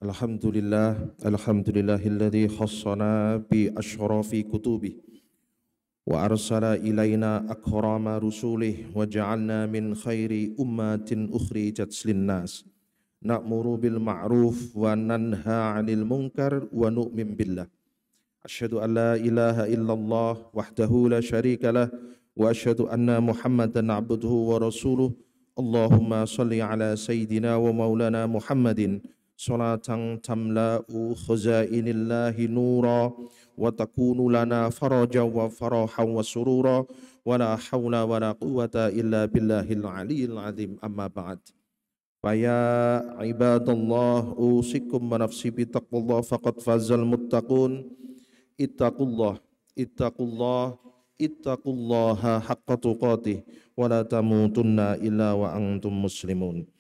Alhamdulillahilladzi khassana bi asyrafi kutubih wa arsala ilaina akrama rusulih wa ja'alna min khairi ummatin ukhrijat linnas na'muru bil ma'ruf wa nanha 'anil munkar wa nu'min billah. Asyhadu an la ilaha illallah wahdahu la syarika lah wa asyhadu anna Muhammadan 'abduhu wa rasuluh. Allahumma shalli ala sayyidina wa maulana Muhammadin salatan tamla'u khazainillahi nura wa takunu lana farajan wa farahan wa surura wa la hawla wa la quwwata illa billahil aliyyil azim. Amma ba'd. Faya ibadallah usikum wa nafsi bi taqwallah faqad fazal muttaqun. Ittaqullah ittaqullaha haqqa tuqatih wa la tamutunna illa wa antum muslimun.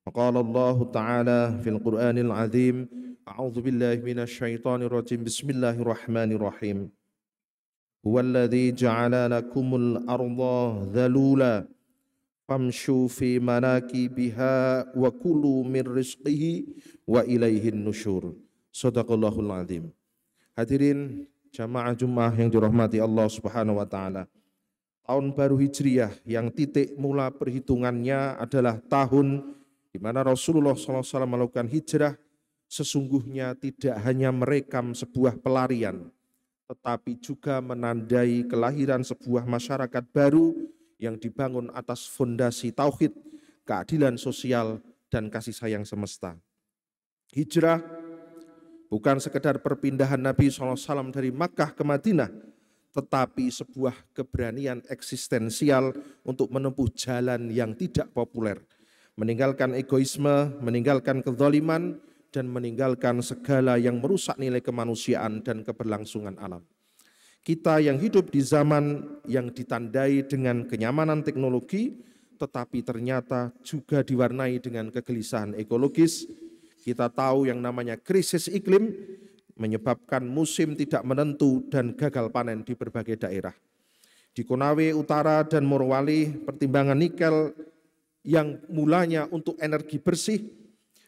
Qala Allah Ta'ala fil Qur'anil Azim, a'udzu billahi minasy syaithanir rajim. Bismillahirrahmanirrahim. Huwallazi ja'ala lakumul arda dhalula famshu fi manakibiha wa kulu min rizqihi wa ilaihin nusyur. Shadaqallahul azim. Hadirin jamaah Jumat yang dirahmati Allah Subhanahu wa taala. Tahun baru Hijriah yang titik mula perhitungannya adalah tahun di mana Rasulullah SAW melakukan hijrah, sesungguhnya tidak hanya merekam sebuah pelarian, tetapi juga menandai kelahiran sebuah masyarakat baru yang dibangun atas fondasi tauhid, keadilan sosial, dan kasih sayang semesta. Hijrah bukan sekedar perpindahan Nabi SAW dari Makkah ke Madinah, tetapi sebuah keberanian eksistensial untuk menempuh jalan yang tidak populer, meninggalkan egoisme, meninggalkan kezaliman, dan meninggalkan segala yang merusak nilai kemanusiaan dan keberlangsungan alam. Kita yang hidup di zaman yang ditandai dengan kenyamanan teknologi, tetapi ternyata juga diwarnai dengan kegelisahan ekologis. Kita tahu yang namanya krisis iklim menyebabkan musim tidak menentu dan gagal panen di berbagai daerah. Di Konawe Utara dan Morowali, pertimbangan nikel yang mulanya untuk energi bersih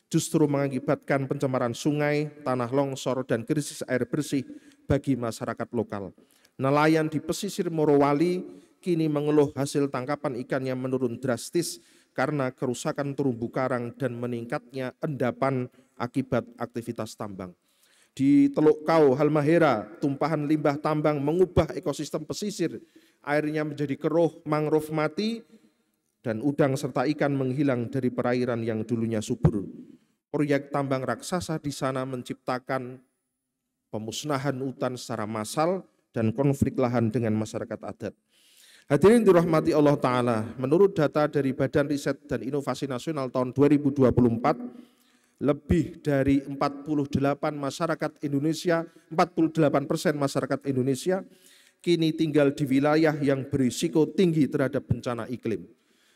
justru mengakibatkan pencemaran sungai, tanah longsor, dan krisis air bersih bagi masyarakat lokal. Nelayan di pesisir Morowali kini mengeluh hasil tangkapan ikannya menurun drastis karena kerusakan terumbu karang dan meningkatnya endapan akibat aktivitas tambang. Di Teluk Kau, Halmahera, tumpahan limbah tambang mengubah ekosistem pesisir, airnya menjadi keruh, mangrove mati, dan udang serta ikan menghilang dari perairan yang dulunya subur. Proyek tambang raksasa di sana menciptakan pemusnahan hutan secara massal dan konflik lahan dengan masyarakat adat. Hadirin dirahmati Allah Ta'ala, menurut data dari Badan Riset dan Inovasi Nasional tahun 2024, lebih dari 48% masyarakat Indonesia kini tinggal di wilayah yang berisiko tinggi terhadap bencana iklim.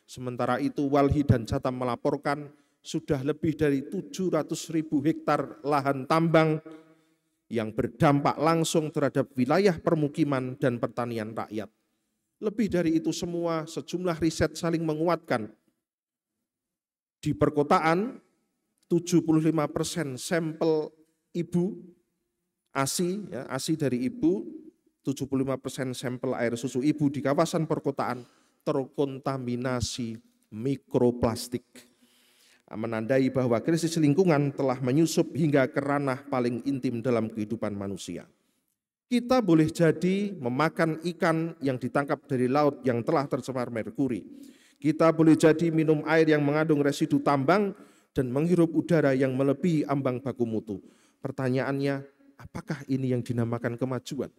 Sementara itu Walhi dan Jatam melaporkan sudah lebih dari 700.000 hektar lahan tambang yang berdampak langsung terhadap wilayah permukiman dan pertanian rakyat. Lebih dari itu semua, sejumlah riset saling menguatkan. Di perkotaan, 75% sampel ibu, ASI dari ibu, 75% sampel air susu ibu di kawasan perkotaan terkontaminasi mikroplastik, menandai bahwa krisis lingkungan telah menyusup hingga ke ranah paling intim dalam kehidupan manusia. Kita boleh jadi memakan ikan yang ditangkap dari laut yang telah tercemar merkuri. Kita boleh jadi minum air yang mengandung residu tambang dan menghirup udara yang melebihi ambang baku mutu. Pertanyaannya, apakah ini yang dinamakan kemajuan?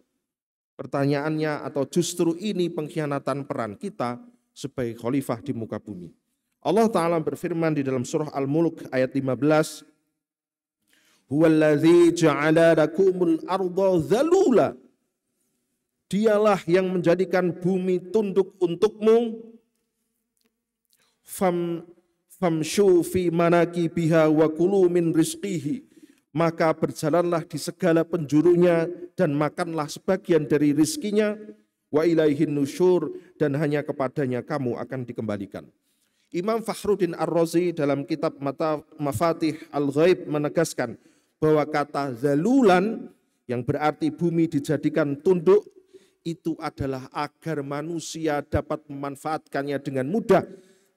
Pertanyaannya, atau justru ini pengkhianatan peran kita sebagai khalifah di muka bumi? Allah Ta'ala berfirman di dalam surah Al-Mulk ayat 15, Huwallazi ja'ala lakumul arda dhalula. Dialah yang menjadikan bumi tunduk untukmu. Famshu fi manakibiha wa kulu min rizqihi. Maka berjalanlah di segala penjurunya dan makanlah sebagian dari rizkinya. Wa ilaihin nusyur, dan hanya kepadanya kamu akan dikembalikan. Imam Fakhruddin Ar-Razi dalam kitab Mafatih Al-Ghaib menegaskan bahwa kata zalulan yang berarti bumi dijadikan tunduk itu adalah agar manusia dapat memanfaatkannya dengan mudah,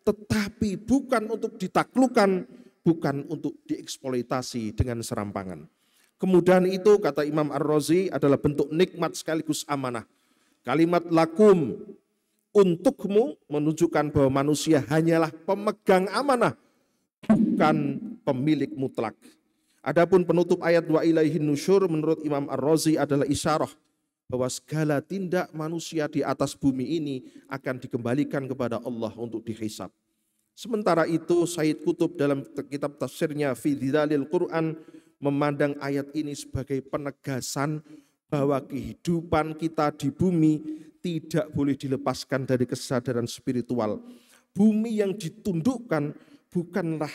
tetapi bukan untuk ditaklukkan, bukan untuk dieksploitasi dengan serampangan. Kemudahan itu kata Imam Ar-Razi adalah bentuk nikmat sekaligus amanah. Kalimat lakum, untukmu, menunjukkan bahwa manusia hanyalah pemegang amanah, bukan pemilik mutlak. Adapun penutup ayat wa ilaihin nusyur menurut Imam Ar-Razi adalah isyarah bahwa segala tindak manusia di atas bumi ini akan dikembalikan kepada Allah untuk dihisab. Sementara itu Sayyid Qutb dalam kitab tafsirnya Fi Dhilal Quran memandang ayat ini sebagai penegasan bahwa kehidupan kita di bumi tidak boleh dilepaskan dari kesadaran spiritual. Bumi yang ditundukkan bukanlah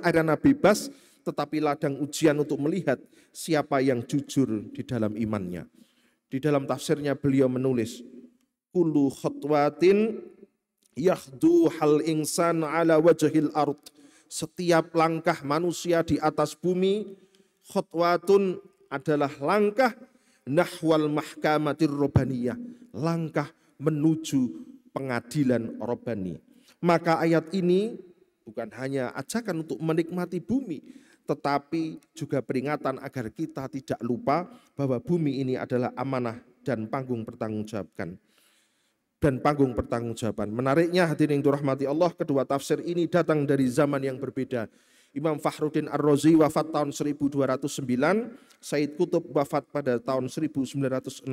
arena bebas, tetapi ladang ujian untuk melihat siapa yang jujur di dalam imannya. Di dalam tafsirnya beliau menulis, kullu khutwatin yahdu hal insan ala wajhil ard. Setiap langkah manusia di atas bumi, khutwatun adalah langkah nahwal mahkamatir robbaniyah, langkah menuju pengadilan robbani. Maka ayat ini bukan hanya ajakan untuk menikmati bumi, tetapi juga peringatan agar kita tidak lupa bahwa bumi ini adalah amanah dan panggung pertanggungjawaban. Menariknya hadirin yang dirahmati Allah, kedua tafsir ini datang dari zaman yang berbeda. Imam Fakhruddin Ar-Razi wafat tahun 1209, Sayyid Qutb wafat pada tahun 1966.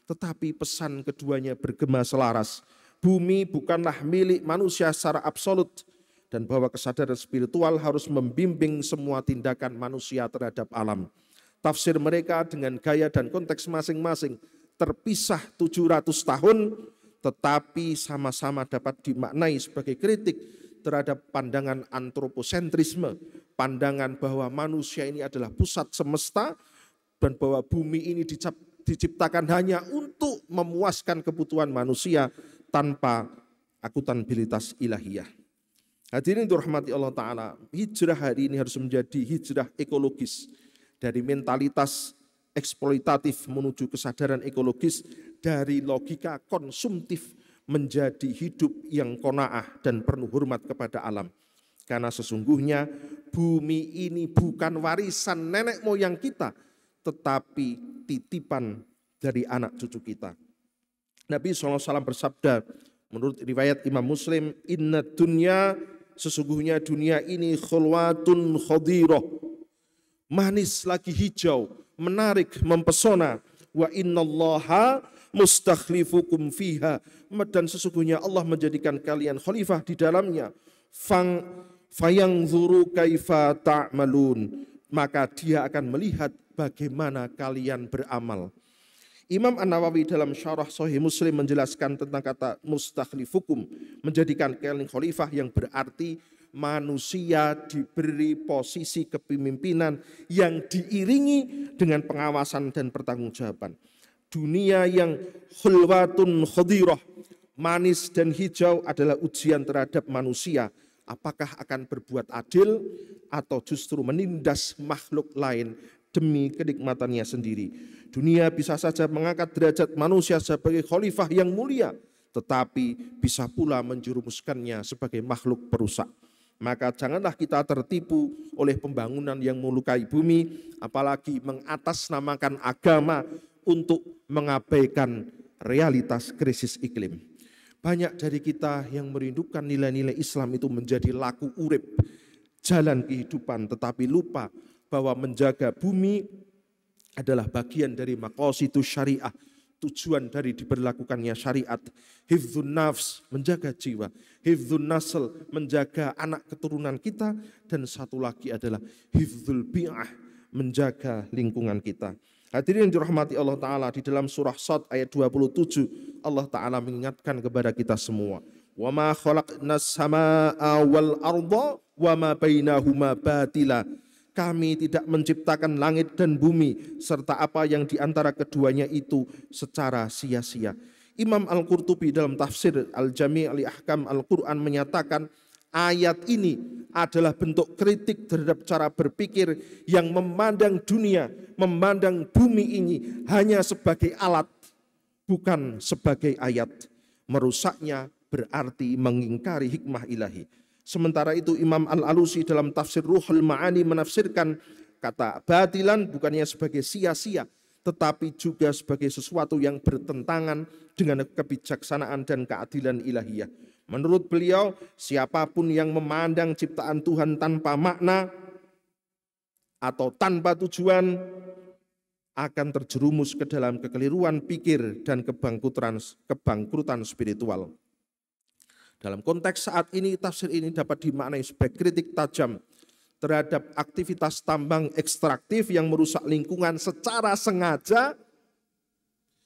Tetapi pesan keduanya bergema selaras. Bumi bukanlah milik manusia secara absolut, dan bahwa kesadaran spiritual harus membimbing semua tindakan manusia terhadap alam. Tafsir mereka dengan gaya dan konteks masing-masing terpisah 700 tahun, tetapi sama-sama dapat dimaknai sebagai kritik terhadap pandangan antroposentrisme, pandangan bahwa manusia ini adalah pusat semesta, dan bahwa bumi ini diciptakan hanya untuk memuaskan kebutuhan manusia tanpa akuntabilitas ilahiyah. Hadirin dirahmati Allah Ta'ala, hijrah hari ini harus menjadi hijrah ekologis. Dari mentalitas eksploitatif menuju kesadaran ekologis, dari logika konsumtif menjadi hidup yang qanaah dan penuh hormat kepada alam. Karena sesungguhnya bumi ini bukan warisan nenek moyang kita, tetapi titipan dari anak cucu kita. Nabi SAW bersabda, menurut riwayat Imam Muslim, inna dunya, sesungguhnya dunia ini khulwatun khadirah, manis lagi hijau, menarik, mempesona. Wa innallaha mustakhlifukum fiha, dan sesungguhnya Allah menjadikan kalian khalifah di dalamnya. Fayanzuru kaifa ta'malun, maka dia akan melihat bagaimana kalian beramal. Imam An-Nawawi dalam syarah Sahih Muslim menjelaskan tentang kata mustakhlifukum, menjadikan kalian khalifah, yang berarti manusia diberi posisi kepemimpinan yang diiringi dengan pengawasan dan pertanggungjawaban. Dunia yang khulwatun khadirah, manis dan hijau, adalah ujian terhadap manusia. Apakah akan berbuat adil atau justru menindas makhluk lain demi kenikmatannya sendiri. Dunia bisa saja mengangkat derajat manusia sebagai khalifah yang mulia, tetapi bisa pula menjerumuskannya sebagai makhluk perusak. Maka janganlah kita tertipu oleh pembangunan yang melukai bumi, apalagi mengatasnamakan agama untuk mengabaikan realitas krisis iklim. Banyak dari kita yang merindukan nilai-nilai Islam itu menjadi laku urip, jalan kehidupan, tetapi lupa bahwa menjaga bumi adalah bagian dari maqasidus syariah, tujuan dari diberlakukannya syariat. Hifdzun nafs, menjaga jiwa. Hifdzun nasl, menjaga anak keturunan kita. Dan satu lagi adalah hifdzul bi'ah, menjaga lingkungan kita. Hadirin yang dirahmati Allah Ta'ala, di dalam surah Shad ayat 27, Allah Ta'ala mengingatkan kepada kita semua. Wa ma khalaqnas samaa'a wal arda wa ma bainahuma batila. Kami tidak menciptakan langit dan bumi serta apa yang di antara keduanya itu secara sia-sia. Imam Al-Qurtubi dalam tafsir Al-Jami' li Ahkam Al-Quran menyatakan Ayat ini adalah bentuk kritik terhadap cara berpikir yang memandang dunia, memandang bumi ini hanya sebagai alat, bukan sebagai ayat. Merusaknya berarti mengingkari hikmah ilahi. Sementara itu Imam Al-Alusi dalam tafsir Ruhul Ma'ani menafsirkan kata batilan bukannya sebagai sia-sia, tetapi juga sebagai sesuatu yang bertentangan dengan kebijaksanaan dan keadilan ilahiyah. Menurut beliau, siapapun yang memandang ciptaan Tuhan tanpa makna atau tanpa tujuan akan terjerumus ke dalam kekeliruan pikir dan kebangkrutan spiritual. Dalam konteks saat ini, tafsir ini dapat dimaknai sebagai kritik tajam terhadap aktivitas tambang ekstraktif yang merusak lingkungan secara sengaja,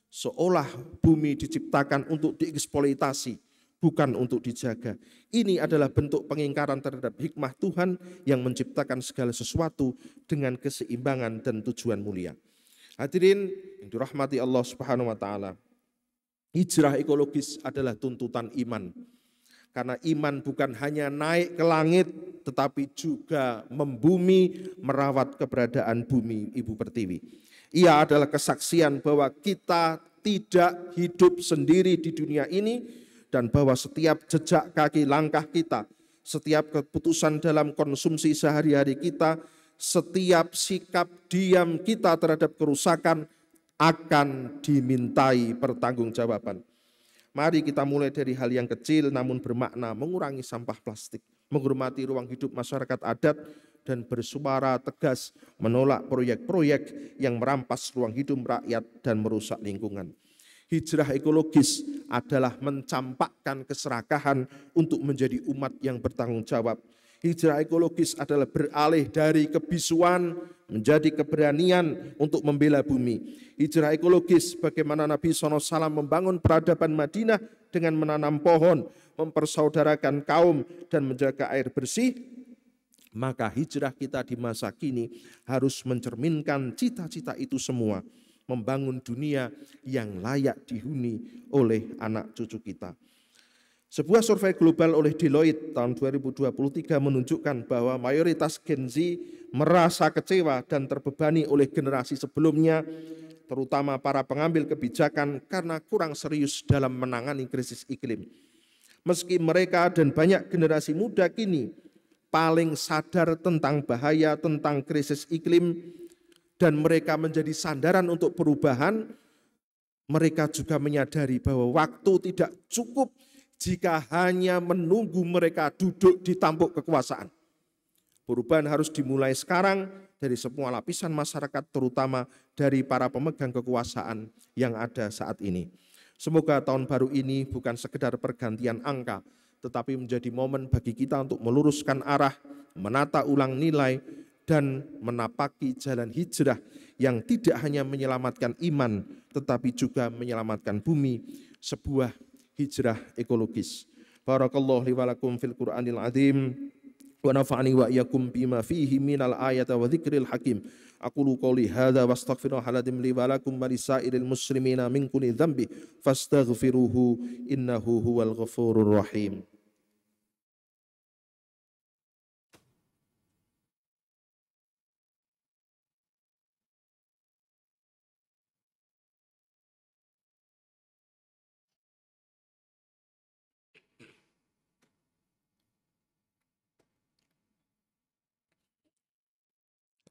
seolah bumi diciptakan untuk dieksploitasi, bukan untuk dijaga. Ini adalah bentuk pengingkaran terhadap hikmah Tuhan yang menciptakan segala sesuatu dengan keseimbangan dan tujuan mulia. Hadirin yang dirahmati Allah Subhanahu wa taala. Hijrah ekologis adalah tuntutan iman. Karena iman bukan hanya naik ke langit, tetapi juga membumi, merawat keberadaan bumi Ibu Pertiwi. Ia adalah kesaksian bahwa kita tidak hidup sendiri di dunia ini, dan bahwa setiap jejak kaki langkah kita, setiap keputusan dalam konsumsi sehari-hari kita, setiap sikap diam kita terhadap kerusakan akan dimintai pertanggungjawaban. Mari kita mulai dari hal yang kecil namun bermakna, mengurangi sampah plastik, menghormati ruang hidup masyarakat adat, dan bersuara tegas menolak proyek-proyek yang merampas ruang hidup rakyat dan merusak lingkungan. Hijrah ekologis adalah mencampakkan keserakahan untuk menjadi umat yang bertanggung jawab. Hijrah ekologis adalah beralih dari kebisuan menjadi keberanian untuk membela bumi. Hijrah ekologis bagaimana Nabi SAW membangun peradaban Madinah dengan menanam pohon, mempersaudarakan kaum, dan menjaga air bersih. Maka hijrah kita di masa kini harus mencerminkan cita-cita itu semua. Membangun dunia yang layak dihuni oleh anak cucu kita. Sebuah survei global oleh Deloitte tahun 2023 menunjukkan bahwa mayoritas Gen Z merasa kecewa dan terbebani oleh generasi sebelumnya, terutama para pengambil kebijakan karena kurang serius dalam menangani krisis iklim. Meski mereka dan banyak generasi muda kini paling sadar tentang bahaya tentang krisis iklim, dan mereka menjadi sandaran untuk perubahan, mereka juga menyadari bahwa waktu tidak cukup jika hanya menunggu mereka duduk di tampuk kekuasaan. Perubahan harus dimulai sekarang dari semua lapisan masyarakat, terutama dari para pemegang kekuasaan yang ada saat ini. Semoga tahun baru ini bukan sekedar pergantian angka, tetapi menjadi momen bagi kita untuk meluruskan arah, menata ulang nilai, dan menapaki jalan hijrah yang tidak hanya menyelamatkan iman, tetapi juga menyelamatkan bumi, sebuah hijrah ekologis. Barakallahu li wa lakum fil Qur'anil azim wa nafa'ani wa iyyakum bima fihi minal ayati wa dzikril hakim. Aqulu qouli hadza wa astaghfirullahaladzim li wa lakum wa lisairil muslimina min kulli dzambi fastaghfiruhu innahu huwal ghafurur rahim.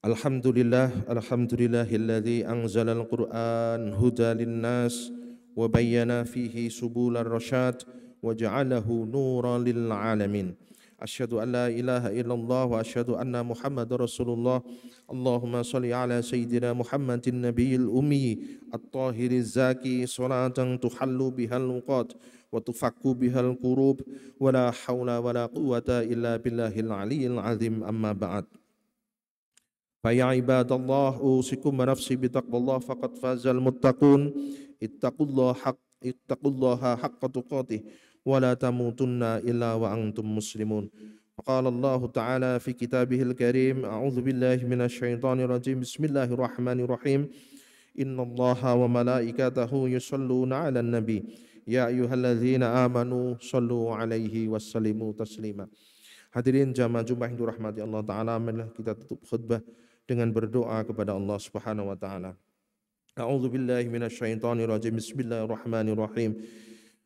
Alhamdulillahilladzi anzalal Qur'an huda linnas wa bayyana fihi subular rasyad wa ja'alahu nuran lil alamin. Asyhadu an la ilaha illallah wa asyhadu anna Muhammadar Rasulullah. Allahumma shalli ala sayyidina Muhammadin nabiyil ummi at-tahiriz zaki salatan tuhallu bihal muqat wa tufakku bihal qurub wa la hawla wa la quwwata illa billahil aliyyil azim, amma ba'd. Faya ibadallah usikum wa nafsi bitaqwallah faqad fazal muttaqun ittaqullaha haqqa tuqatih wa la tamutunna illa wa antum muslimun. Qala Allah Ta'ala fi kitabihil karim, a'udzu billahi minasy syaithanir rajim, bismillahirrahmanirrahim. Innallaha wa malaikatahu yusholluna 'alan nabi ya ayyuhalladzina amanu shallu 'alaihi wassallimu taslima. Hadirin jamaah Jumat yang dirahmati Allah Ta'ala, marilah kita tutup khutbah dengan berdoa kepada Allah Subhanahu wa Ta'ala. A'udzu billahi minasyaitonir rajim. Bismillahirrahmanirrahim.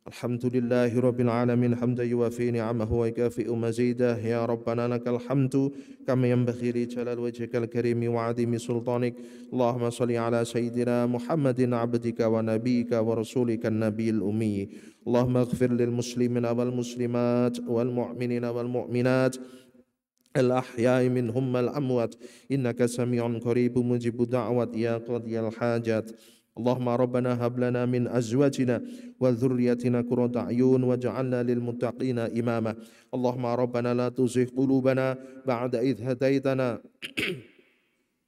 Alhamdulillahi rabbil alamin hamdan yuwafi ni'amahu wa yukafi'u mazidah. Ya Rabbana lakal hamdu kama yanbaghi li jalal wajhikal karimi wa 'azimi sultanik. Allahumma shalli ala sayyidina Muhammadin 'abdika wa nabiyyika wa rasulika an-nabiyil ummi. Allahumma ighfir lil muslimina wal muslimat wal mu'minina wal mu'minat الأحياء منهم والأموات إنك سميع قريب مجيب الدعوات يا قاضي الحاجات. اللهم ربنا هب لنا من أزواجنا وذريتنا قرة أعين واجعلنا للمتقين إماما. اللهم ربنا لا تزغ قلوبنا بعد إذ هديتنا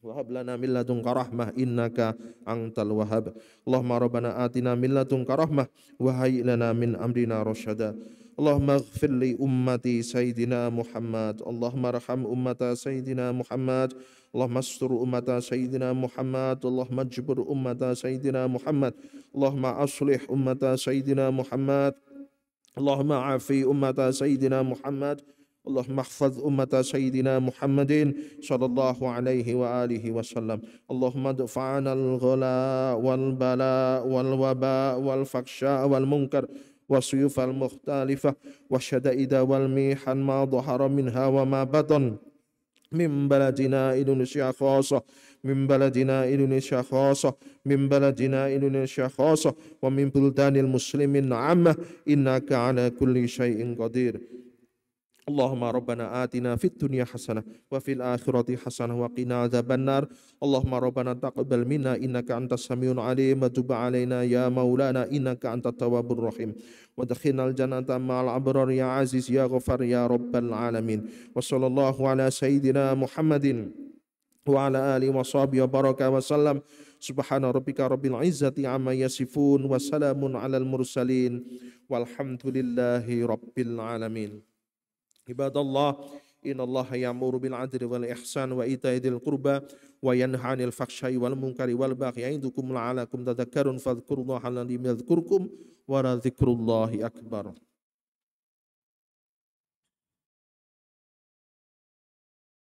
وهب لنا من لدنك رحمة إنك أنت الوهاب. اللهم ربنا آتنا من لدنك رحمة وهيئ لنا من أمرنا رشدا. اللهم اغفر لأمتي سيدنا محمد. اللهم ارحم أمة سيدنا محمد. اللهم استر أمة سيدنا محمد. اللهم اجبر أمة سيدنا محمد. اللهم أصلح أمة سيدنا محمد. اللهم عافي أمة سيدنا محمد. اللهم احفظ أمة سيدنا محمد صلى الله عليه وآله وسلم. اللهم ادفع عنا الغلاء والبلاء والوباء والفحشاء والمنكر والسيوف المختلفة والشدائد والمحن ما ظهر منها وما بطن من بلدنا إندونيسيا خاصة من بلدنا إندونيسيا خاصة من بلدنا إندونيسيا خاصة ومن بلدان المسلمين عامة إنك على كل شيء قدير. اللهم ربنا آتنا في الدنيا حسنة وفي الآخرة حسنة وقنا عذاب النار. اللهم ربنا تقبل منا إنك أنت السميع العليم وتب علينا يا مولانا إنك أنت التواب الرحيم ودخلنا الجنة مع الأبرار يا عزيز يا غفار يا رب العالمين. وصلى الله على سيدنا محمد وعلى آله وصحبه وبارك وسلم. سبحان ربك رب العزة عما يصفون وسلام على المرسلين والحمد لله رب العالمين. عباد الله إن الله يأمر بالعدل والإحسان وإيتاء ذي القربى وينهى عن الفحشاء والمنكر والبغي يعظكم لعلكم تذكرون فاذكروا الله العظيم يذكركم ولذكر الله أكبر.